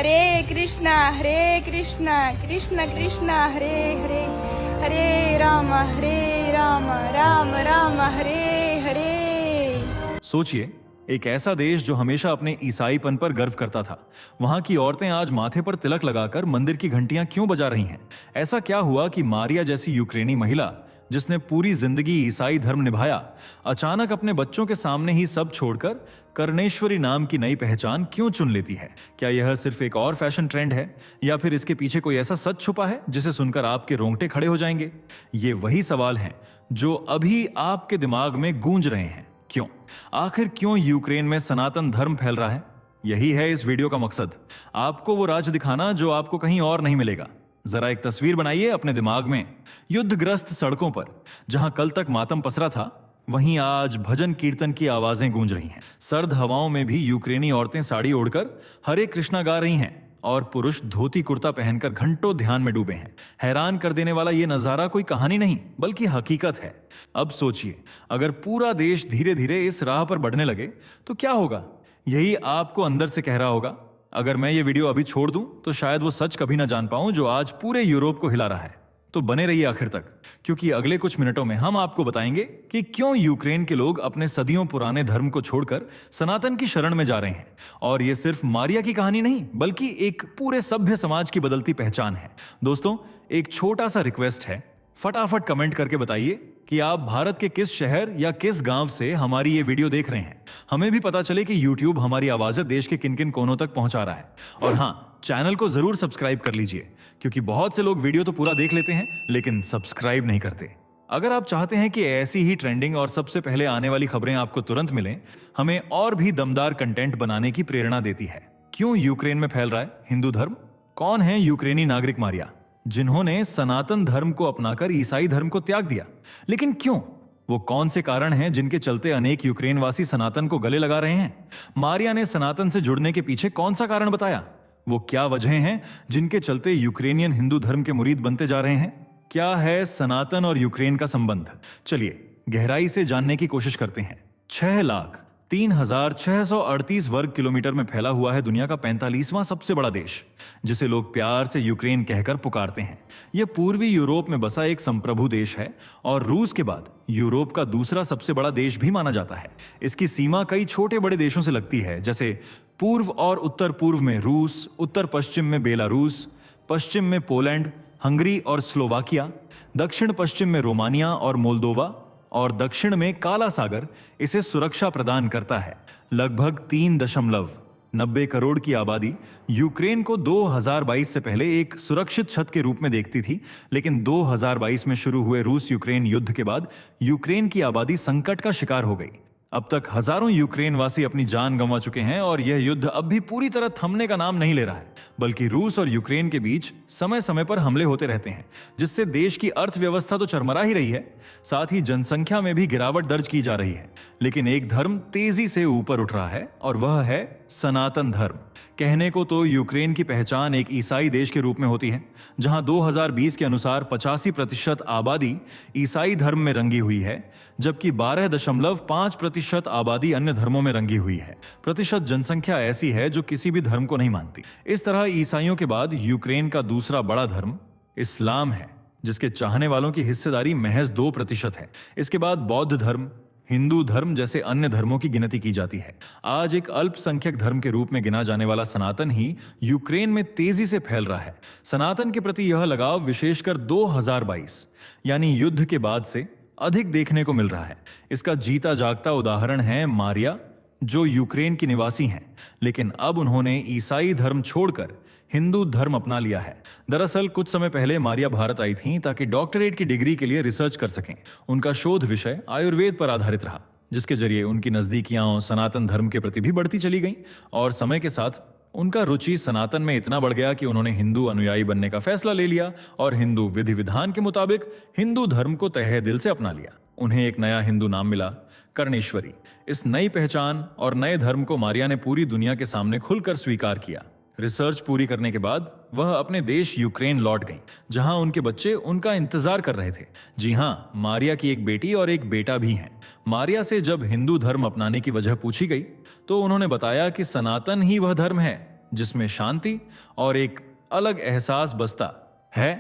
हरे कृष्णा कृष्ण कृष्ण हरे हरे, हरे राम राम राम हरे हरे। सोचिए, एक ऐसा देश जो हमेशा अपने ईसाईपन पर गर्व करता था, वहां की औरतें आज माथे पर तिलक लगाकर मंदिर की घंटियां क्यों बजा रही हैं? ऐसा क्या हुआ कि मारिया जैसी यूक्रेनी महिला, जिसने पूरी जिंदगी ईसाई धर्म निभाया, अचानक अपने बच्चों के सामने ही सब छोड़कर कर्णेश्वरी नाम की नई पहचान क्यों चुन लेती है? क्या यह सिर्फ एक और फैशन ट्रेंड है, या फिर इसके पीछे कोई ऐसा सच छुपा है जिसे सुनकर आपके रोंगटे खड़े हो जाएंगे? ये वही सवाल हैं जो अभी आपके दिमाग में गूंज रहे हैं। क्यों? आखिर क्यों यूक्रेन में सनातन धर्म फैल रहा है? यही है इस वीडियो का मकसद, आपको वो राज दिखाना जो आपको कहीं और नहीं मिलेगा। जरा एक तस्वीर बनाइए अपने दिमाग में। युद्धग्रस्त सड़कों पर जहां कल तक मातम पसरा था, वहीं आज भजन कीर्तन की आवाजें गूंज रही हैं। सर्द हवाओं में भी यूक्रेनी औरतें साड़ी ओढ़कर हरे कृष्णा गा रही हैं और पुरुष धोती कुर्ता पहनकर घंटों ध्यान में डूबे हैं। हैरान कर देने वाला यह नजारा कोई कहानी नहीं बल्कि हकीकत है। अब सोचिए, अगर पूरा देश धीरे धीरे इस राह पर बढ़ने लगे तो क्या होगा? यही आपको अंदर से कह रहा होगा, अगर मैं ये वीडियो अभी छोड़ दूं तो शायद वो सच कभी ना जान पाऊं जो आज पूरे यूरोप को हिला रहा है। तो बने रहिए आखिर तक, क्योंकि अगले कुछ मिनटों में हम आपको बताएंगे कि क्यों यूक्रेन के लोग अपने सदियों पुराने धर्म को छोड़कर सनातन की शरण में जा रहे हैं। और ये सिर्फ मारिया की कहानी नहीं बल्कि एक पूरे सभ्य समाज की बदलती पहचान है। दोस्तों, एक छोटा सा रिक्वेस्ट है, फटाफट कमेंट करके बताइए कि आप भारत के किस शहर या किस गांव से हमारी ये वीडियो देख रहे हैं। हमें भी पता चले कि YouTube हमारी आवाजें देश के किन किन कोनों तक पहुंचा रहा है। और हाँ, चैनल को जरूर सब्सक्राइब कर लीजिए, क्योंकि बहुत से लोग वीडियो तो पूरा देख लेते हैं लेकिन सब्सक्राइब नहीं करते। अगर आप चाहते हैं कि ऐसी ही ट्रेंडिंग और सबसे पहले आने वाली खबरें आपको तुरंत मिलें, हमें और भी दमदार कंटेंट बनाने की प्रेरणा देती है। क्यों यूक्रेन में फैल रहा है हिंदू धर्म? कौन है यूक्रेनी नागरिक मारिया, जिन्होंने सनातन धर्म को अपनाकर ईसाई धर्म को त्याग दिया? लेकिन क्यों? वो कौन से कारण हैं जिनके चलते अनेक यूक्रेनवासी सनातन को गले लगा रहे हैं? मारिया ने सनातन से जुड़ने के पीछे कौन सा कारण बताया? वो क्या वजह हैं जिनके चलते यूक्रेनियन हिंदू धर्म के मुरीद बनते जा रहे हैं? क्या है सनातन और यूक्रेन का संबंध? चलिए गहराई से जानने की कोशिश करते हैं। 6,03,638 वर्ग किलोमीटर में फैला हुआ है दुनिया का 45वां सबसे बड़ा देश, जिसे लोग प्यार से यूक्रेन कहकर पुकारते हैं। यह पूर्वी यूरोप में बसा एक संप्रभु देश है और रूस के बाद यूरोप का दूसरा सबसे बड़ा देश भी माना जाता है। इसकी सीमा कई छोटे बड़े देशों से लगती है, जैसे पूर्व और उत्तर पूर्व में रूस, उत्तर पश्चिम में बेलारूस, पश्चिम में पोलैंड, हंगरी और स्लोवाकिया, दक्षिण पश्चिम में रोमानिया और मोल्दोवा, और दक्षिण में काला सागर इसे सुरक्षा प्रदान करता है। लगभग 3.90 करोड़ की आबादी यूक्रेन को 2022 से पहले एक सुरक्षित छत के रूप में देखती थी, लेकिन 2022 में शुरू हुए रूस यूक्रेन युद्ध के बाद यूक्रेन की आबादी संकट का शिकार हो गई। अब तक हजारों यूक्रेनवासी अपनी जान गंवा चुके हैं और यह युद्ध अब भी पूरी तरह थमने का नाम नहीं ले रहा है, बल्कि रूस और यूक्रेन के बीच समय समय पर हमले होते रहते हैं, जिससे देश की अर्थव्यवस्था तो चरमरा ही रही है, साथ ही जनसंख्या में भी गिरावट दर्ज की जा रही है। लेकिन एक धर्म तेजी से ऊपर उठ रहा है और वह है सनातन धर्म। कहने को तो यूक्रेन की पहचान एक ईसाई देश के रूप में होती है, जहां 2020 के अनुसार 85% आबादी ईसाई धर्म में रंगी हुई है, जबकि 12.5% आबादी अन्य धर्मों में रंगी हुई है। प्रतिशत जनसंख्या ऐसी है जो किसी भी धर्म को नहीं मानती। इस तरह ईसाइयों के बाद यूक्रेन का दूसरा बड़ा धर्म इस्लाम है, जिसके चाहने वालों की हिस्सेदारी महज 2% है। इसके बाद बौद्ध धर्म, हिंदू धर्म जैसे अन्य धर्मों की गिनती की जाती है। आज एक अल्पसंख्यक धर्म के रूप में गिना जाने वाला सनातन ही यूक्रेन में तेजी से फैल रहा है। सनातन के प्रति यह लगाव विशेषकर 2022 यानी युद्ध के बाद से अधिक देखने को मिल रहा है। इसका जीता जागता उदाहरण है मारिया, जो यूक्रेन की निवासी हैं, लेकिन अब उन्होंने ईसाई धर्म छोड़कर हिंदू धर्म अपना लिया है। दरअसल कुछ समय पहले मारिया भारत आई थीं ताकि डॉक्टरेट की डिग्री के लिए रिसर्च कर सकें। उनका शोध विषय आयुर्वेद पर आधारित रहा, जिसके जरिए उनकी नजदीकियां सनातन धर्म के प्रति भी बढ़ती चली गईं और समय के साथ उनका रुचि सनातन में इतना बढ़ गया कि उन्होंने हिंदू अनुयायी बनने का फैसला ले लिया और हिंदू विधि विधान के मुताबिक हिंदू धर्म को तहे दिल से अपना लिया। उन्हें एक नया हिंदू नाम मिला, कर्णेश्वरी। इस नई पहचान और नए धर्म को मारिया ने पूरी दुनिया के सामने खुलकर स्वीकार किया। रिसर्च पूरी करने के बाद वह अपने देश यूक्रेन लौट गईं, जहां उनके बच्चे उनका इंतजार कर रहे थे। जी हां, मारिया की एक बेटी और एक बेटा भी हैं। मारिया से जब हिंदू धर्म अपनाने की वजह पूछी गई तो उन्होंने बताया कि सनातन ही वह धर्म है जिसमें शांति और एक अलग एहसास बसता है।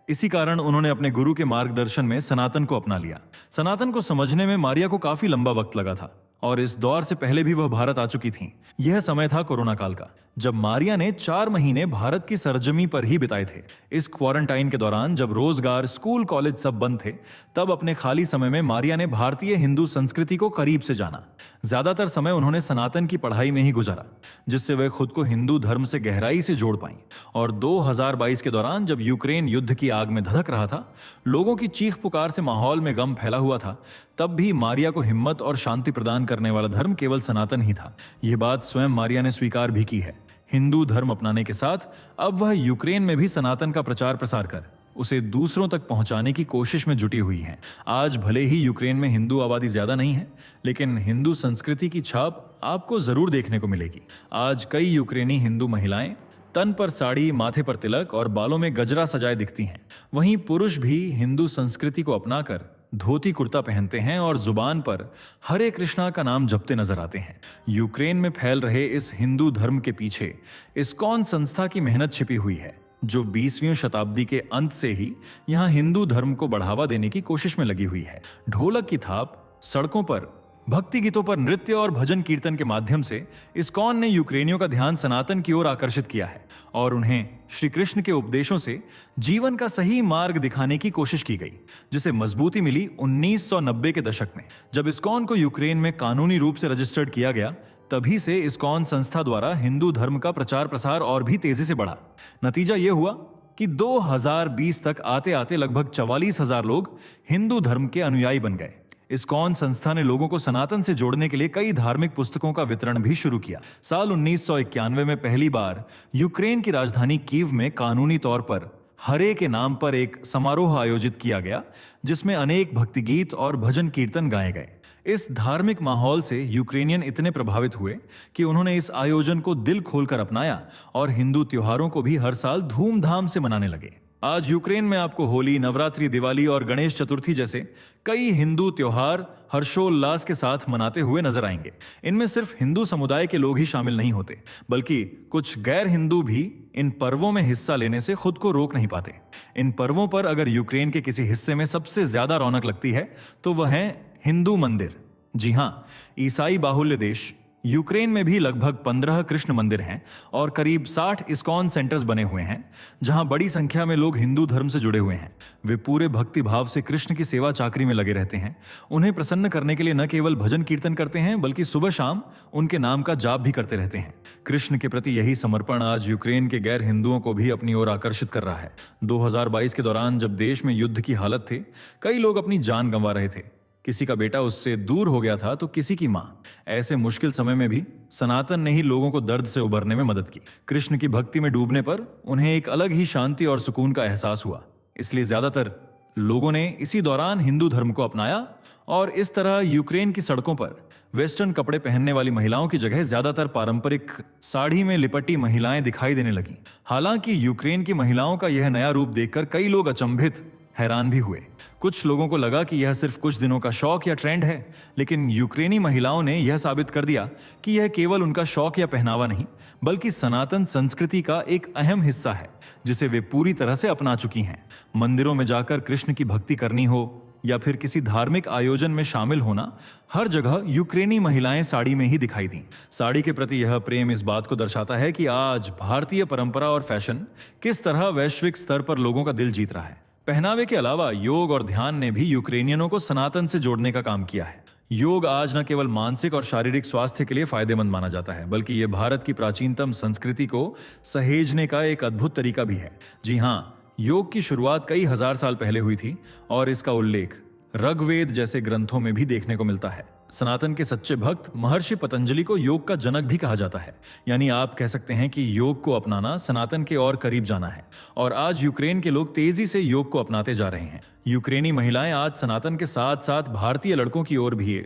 इसी कारण उन्होंने अपने गुरु के मार्गदर्शन में सनातन को अपना लिया। सनातन को समझने में मारिया को काफी लंबा वक्त लगा था और इस दौर से पहले भी वह भारत आ चुकी थीं। यह समय था कोरोना काल का, जब मारिया ने 4 महीने भारत की सरजमी पर ही बिताए थे। इस क्वारंटाइन के दौरान जब रोजगार, स्कूल, कॉलेज सब बंद थे, तब अपने खाली समय में मारिया ने भारतीय हिंदू संस्कृति को करीब से जाना। ज्यादातर समय उन्होंने सनातन की पढ़ाई में ही गुजारा, जिससे वह खुद को हिंदू धर्म से गहराई से जोड़ पाई। और 2022 के दौरान जब यूक्रेन युद्ध की आग में धधक रहा था, लोगों की चीख पुकार से माहौल में गम फैला हुआ था, तब भी मारिया को हिम्मत और शांति प्रदान करने वाला धर्म केवल सनातन ही था। यह बात स्वयं मारिया ने स्वीकार भी की है। हिंदू धर्म अपनाने के साथ अब वह यूक्रेन में भी सनातन का प्रचार प्रसार कर उसे दूसरों तक पहुंचाने की कोशिश में जुटी हुई हैं। आज भले ही यूक्रेन में हिंदू आबादी ज्यादा नहीं है, लेकिन हिंदू संस्कृति की छाप आपको जरूर देखने को मिलेगी। आज कई यूक्रेनी हिंदू महिलाएं तन पर साड़ी, माथे पर तिलक और बालों में गजरा सजाए दिखती हैं। वहीं पुरुष भी हिंदू संस्कृति को अपनाकर धोती कुर्ता पहनते हैं और जुबान पर हरे कृष्णा का नाम जपते नजर आते हैं। यूक्रेन में फैल रहे इस हिंदू धर्म के पीछे इस्कॉन संस्था की मेहनत छिपी हुई है, जो 20वीं शताब्दी के अंत से ही यहां हिंदू धर्म को बढ़ावा देने की कोशिश में लगी हुई है। ढोलक की थाप, सड़कों पर भक्ति गीतों पर नृत्य और भजन कीर्तन के माध्यम से इस्कॉन ने यूक्रेनियों का ध्यान सनातन की ओर आकर्षित किया है और उन्हें श्री कृष्ण के उपदेशों से जीवन का सही मार्ग दिखाने की कोशिश की गई, जिसे मजबूती मिली 1990 के दशक में, जब इस्कॉन को यूक्रेन में कानूनी रूप से रजिस्टर्ड किया गया। तभी से इस्कॉन संस्था द्वारा हिंदू धर्म का प्रचार प्रसार और भी तेजी से बढ़ा। नतीजा यह हुआ कि 2020 तक आते आते लगभग 44,000 लोग हिंदू धर्म के अनुयायी बन गए। इस्कॉन संस्था ने लोगों को सनातन से जोड़ने के लिए कई धार्मिक पुस्तकों का वितरण भी शुरू किया। साल 1991 में पहली बार यूक्रेन की राजधानी कीव में कानूनी तौर पर हरे के नाम पर एक समारोह आयोजित किया गया, जिसमें अनेक भक्ति गीत और भजन कीर्तन गाए गए। इस धार्मिक माहौल से यूक्रेनियन इतने प्रभावित हुए कि उन्होंने इस आयोजन को दिल खोलकर अपनाया और हिंदू त्योहारों को भी हर साल धूमधाम से मनाने लगे। आज यूक्रेन में आपको होली, नवरात्रि, दिवाली और गणेश चतुर्थी जैसे कई हिंदू त्योहार हर्षोल्लास के साथ मनाते हुए नजर आएंगे। इनमें सिर्फ हिंदू समुदाय के लोग ही शामिल नहीं होते, बल्कि कुछ गैर हिंदू भी इन पर्वों में हिस्सा लेने से खुद को रोक नहीं पाते। इन पर्वों पर अगर यूक्रेन के किसी हिस्से में सबसे ज्यादा रौनक लगती है तो वह है हिंदू मंदिर। जी हां, ईसाई बाहुल्य देश यूक्रेन में भी लगभग 15 कृष्ण मंदिर हैं और करीब 60 इस्कॉन सेंटर्स बने हुए हैं, जहां बड़ी संख्या में लोग हिंदू धर्म से जुड़े हुए हैं। वे पूरे भक्ति भाव से कृष्ण की सेवा चाकरी में लगे रहते हैं। उन्हें प्रसन्न करने के लिए न केवल भजन कीर्तन करते हैं, बल्कि सुबह शाम उनके नाम का जाप भी करते रहते हैं। कृष्ण के प्रति यही समर्पण आज यूक्रेन के गैर हिंदुओं को भी अपनी ओर आकर्षित कर रहा है। 2022 के दौरान जब देश में युद्ध की हालत थी, कई लोग अपनी जान गंवा रहे थे। किसी का बेटा उससे दूर हो गया था तो किसी की मां। ऐसे मुश्किल समय में भी सनातन ने ही लोगों को दर्द से उबरने में मदद की। कृष्ण की भक्ति में डूबने पर उन्हें एक अलग ही शांति और सुकून का एहसास हुआ। इसलिए ज्यादातर लोगों ने इसी दौरान हिंदू धर्म को अपनाया और इस तरह यूक्रेन की सड़कों पर वेस्टर्न कपड़े पहनने वाली महिलाओं की जगह ज्यादातर पारंपरिक साड़ी में लिपटी महिलाएं दिखाई देने लगीं। हालांकि यूक्रेन की महिलाओं का यह नया रूप देखकर कई लोग अचंभित, हैरान भी हुए। कुछ लोगों को लगा कि यह सिर्फ कुछ दिनों का शौक या ट्रेंड है, लेकिन यूक्रेनी महिलाओं ने यह साबित कर दिया कि यह केवल उनका शौक या पहनावा नहीं, बल्कि सनातन संस्कृति का एक अहम हिस्सा है, जिसे वे पूरी तरह से अपना चुकी हैं। मंदिरों में जाकर कृष्ण की भक्ति करनी हो या फिर किसी धार्मिक आयोजन में शामिल होना, हर जगह यूक्रेनी महिलाएं साड़ी में ही दिखाई दी। साड़ी के प्रति यह प्रेम इस बात को दर्शाता है कि आज भारतीय परंपरा और फैशन किस तरह वैश्विक स्तर पर लोगों का दिल जीत रहा है। पहनावे के अलावा योग और ध्यान ने भी यूक्रेनियनों को सनातन से जोड़ने का काम किया है। योग आज न केवल मानसिक और शारीरिक स्वास्थ्य के लिए फायदेमंद माना जाता है, बल्कि यह भारत की प्राचीनतम संस्कृति को सहेजने का एक अद्भुत तरीका भी है। जी हाँ, योग की शुरुआत कई हजार साल पहले हुई थी और इसका उल्लेख ऋग्वेद जैसे ग्रंथों में भी देखने को मिलता है। सनातन के सच्चे भक्त महर्षि पतंजलि को योग का जनक भी कहा जाता है। यानी आप कह सकते हैं कि योग को अपनाना सनातन के और करीब जाना है। और आज यूक्रेन के लोग तेजी से योग को अपनाते जा रहे हैं। यूक्रेनी महिलाएं आज सनातन के साथ साथ भारतीय लड़कों की ओर भी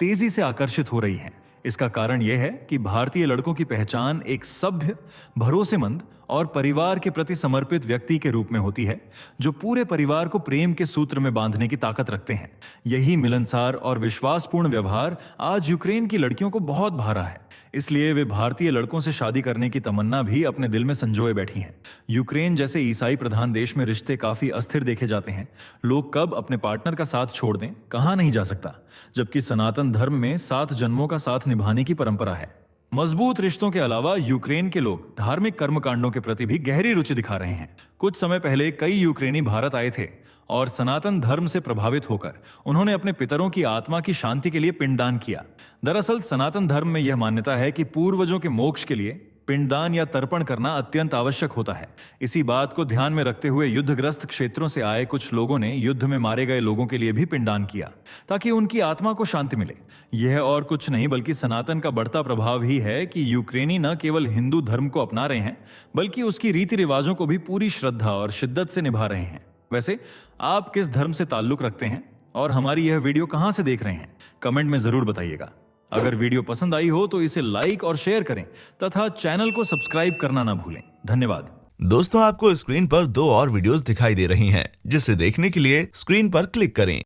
तेजी से आकर्षित हो रही हैं। इसका कारण यह है कि भारतीय लड़कों की पहचान एक सभ्य, भरोसेमंद और परिवार के प्रति समर्पित व्यक्ति के रूप में होती है, जो पूरे परिवार को प्रेम के सूत्र में बांधने की ताकत रखते हैं। यही मिलनसार और विश्वासपूर्ण व्यवहार आज यूक्रेन की लड़कियों को बहुत भा रहा है, इसलिए वे भारतीय लड़कों से शादी करने की तमन्ना भी अपने दिल में संजोए बैठी हैं। यूक्रेन जैसे ईसाई प्रधान देश में रिश्ते काफी अस्थिर देखे जाते हैं। लोग कब अपने पार्टनर का साथ छोड़ दें, कहा नहीं जा सकता, जबकि सनातन धर्म में 7 जन्मों का साथ निभाने की परंपरा है। मजबूत रिश्तों के अलावा यूक्रेन के लोग धार्मिक कर्मकांडों के प्रति भी गहरी रुचि दिखा रहे हैं। कुछ समय पहले कई यूक्रेनी भारत आए थे और सनातन धर्म से प्रभावित होकर उन्होंने अपने पितरों की आत्मा की शांति के लिए पिंडदान किया। दरअसल सनातन धर्म में यह मान्यता है कि पूर्वजों के मोक्ष के लिए पिंडदान या तर्पण करना अत्यंत आवश्यक होता है। इसी बात को ध्यान में रखते हुए युद्धग्रस्त क्षेत्रों से आए कुछ लोगों ने युद्ध में मारे गए लोगों के लिए भी पिंडदान किया, ताकि उनकी आत्मा को शांति मिले। यह और कुछ नहीं बल्कि सनातन का बढ़ता प्रभाव ही है कि यूक्रेनी न केवल हिंदू धर्म को अपना रहे हैं, बल्कि उसकी रीति रिवाजों को भी पूरी श्रद्धा और शिद्दत से निभा रहे हैं। वैसे आप किस धर्म से ताल्लुक रखते हैं और हमारी यह वीडियो कहां से देख रहे हैं, कमेंट में जरूर बताइएगा। अगर वीडियो पसंद आई हो तो इसे लाइक और शेयर करें तथा चैनल को सब्सक्राइब करना ना भूलें। धन्यवाद। दोस्तों, आपको स्क्रीन पर 2 और वीडियोस दिखाई दे रही हैं, जिसे देखने के लिए स्क्रीन पर क्लिक करें।